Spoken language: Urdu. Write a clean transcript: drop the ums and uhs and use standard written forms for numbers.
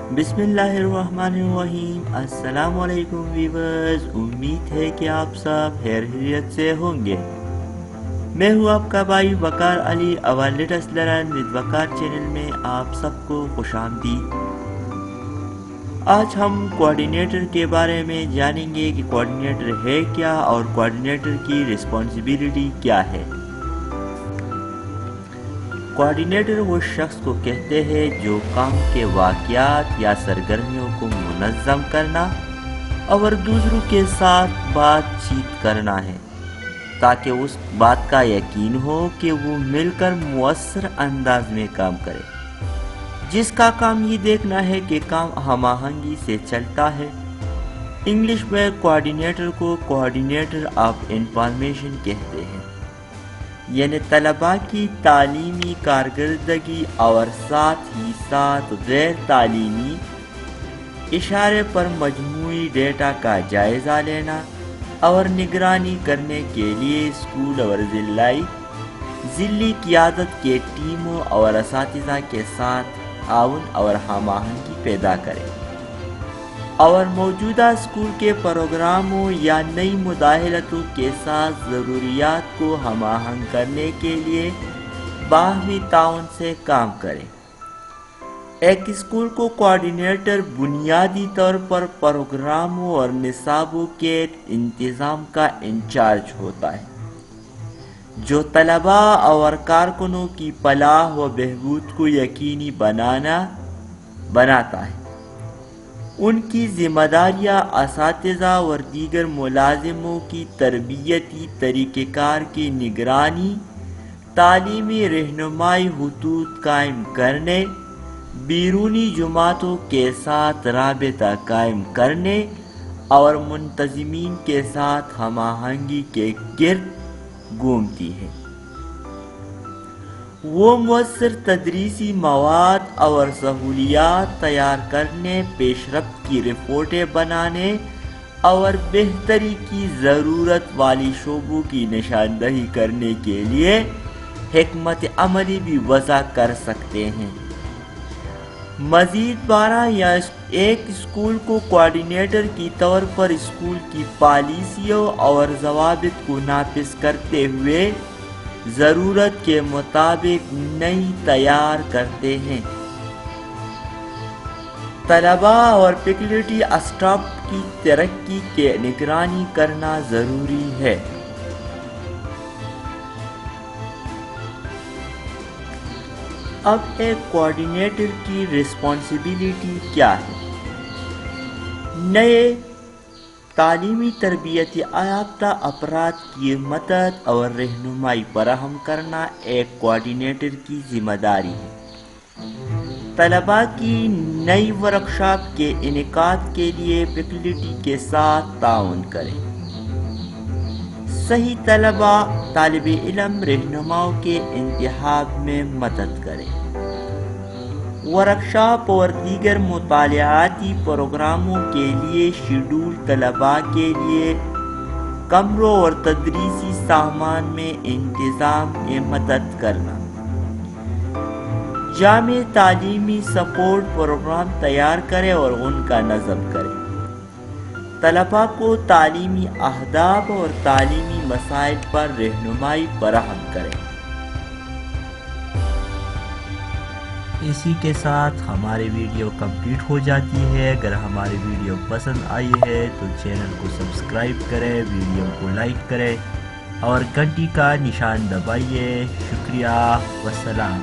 بسم اللہ الرحمن الرحیم۔ السلام علیکم ویورز، امید ہے کہ آپ سب خیریت سے ہوں گے۔ میں ہوں آپ کا بھائی وقار علی، اور latest learn with Waqar channel میں آپ سب کو خوش آمدید۔ آج ہم کوآرڈینیٹر کے بارے میں جانیں گے کہ کوآرڈینیٹر ہے کیا اور کوآرڈینیٹر کی رسپانسبلٹی کیا ہے۔ کوآرڈینیٹر وہ شخص کو کہتے ہیں جو کام کے واقعات یا سرگرمیوں کو منظم کرنا اور دوسروں کے ساتھ بات چیت کرنا ہے، تاکہ اس بات کا یقین ہو کہ وہ مل کر مؤثر انداز میں کام کرے، جس کا کام یہ دیکھنا ہے کہ کام ہم آہنگی سے چلتا ہے۔ انگلش میں کوآرڈینیٹر کو کوآرڈینیٹر آف انفارمیشن کہتے ہیں، یعنی طلباء کی تعلیمی کارکردگی اور ساتھ ہی ساتھ غیر تعلیمی اشارے پر مجموعی ڈیٹا کا جائزہ لینا اور نگرانی کرنے کے لیے اسکول اور ضلعی قیادت کے ٹیموں اور اساتذہ کے ساتھ تعاون اور ہم آہنگی پیدا کرے، اور موجودہ اسکول کے پروگراموں یا نئی مداخلتوں کے ساتھ ضروریات کو ہم آہنگ کرنے کے لیے باہمی تعاون سے کام کرے۔ ایک اسکول کو کوآرڈینیٹر بنیادی طور پر پروگراموں اور نصابوں کے انتظام کا انچارج ہوتا ہے، جو طلباء اور کارکنوں کی فلاح و بہبود کو یقینی بناتا ہے۔ ان کی ذمہ داریاں اساتذہ اور دیگر ملازموں کی تربیتی طریقہ کار کی نگرانی، تعلیمی رہنمائی، خطوط قائم کرنے، بیرونی جماعتوں کے ساتھ رابطہ قائم کرنے اور منتظمین کے ساتھ ہم آہنگی کے گرد گھومتی ہے۔ وہ مؤثر تدریسی مواد اور سہولیات تیار کرنے، پیش رفت کی رپورٹیں بنانے اور بہتری کی ضرورت والی شعبوں کی نشاندہی کرنے کے لیے حکمت عملی بھی وضع کر سکتے ہیں۔ مزید برآں، یا ایک اسکول کو کوآرڈینیٹر کے طور پر اسکول کی پالیسیوں اور ضوابط کو نافذ کرتے ہوئے ضرورت کے مطابق نئی تیار کرتے ہیں۔ طلباء اور فیکلٹی اسٹاف کی ترقی کی نگرانی کرنا ضروری ہے۔ اب ایک کوآرڈینیٹر کی رسپانسبلٹی کیا ہے؟ نئے تعلیمی تربیتی یافتہ افراد کی مدد اور رہنمائی فراہم کرنا ایک کوآرڈینیٹر کی ذمہ داری ہے۔ طلباء کی نئی ورکشاپ کے انعقاد کے لیے فیکلٹی کے ساتھ تعاون کریں۔ صحیح طالب علم رہنماؤں کے انتخاب میں مدد کریں۔ ورکشاپ اور دیگر مطالعاتی پروگراموں کے لیے شیڈول، طلباء کے لیے کمروں اور تدریسی سامان میں انتظام میں مدد کرنا۔ جامع تعلیمی سپورٹ پروگرام تیار کریں اور ان کا نظم کریں۔ طلباء کو تعلیمی اہداف اور تعلیمی مسائل پر رہنمائی فراہم کریں۔ اسی کے ساتھ ہماری ویڈیو کمپلیٹ ہو جاتی ہے۔ اگر ہماری ویڈیو پسند آئی ہے تو چینل کو سبسکرائب کریں، ویڈیو کو لائک کریں اور گھنٹی کا نشان دبائیے۔ شکریہ، والسلام۔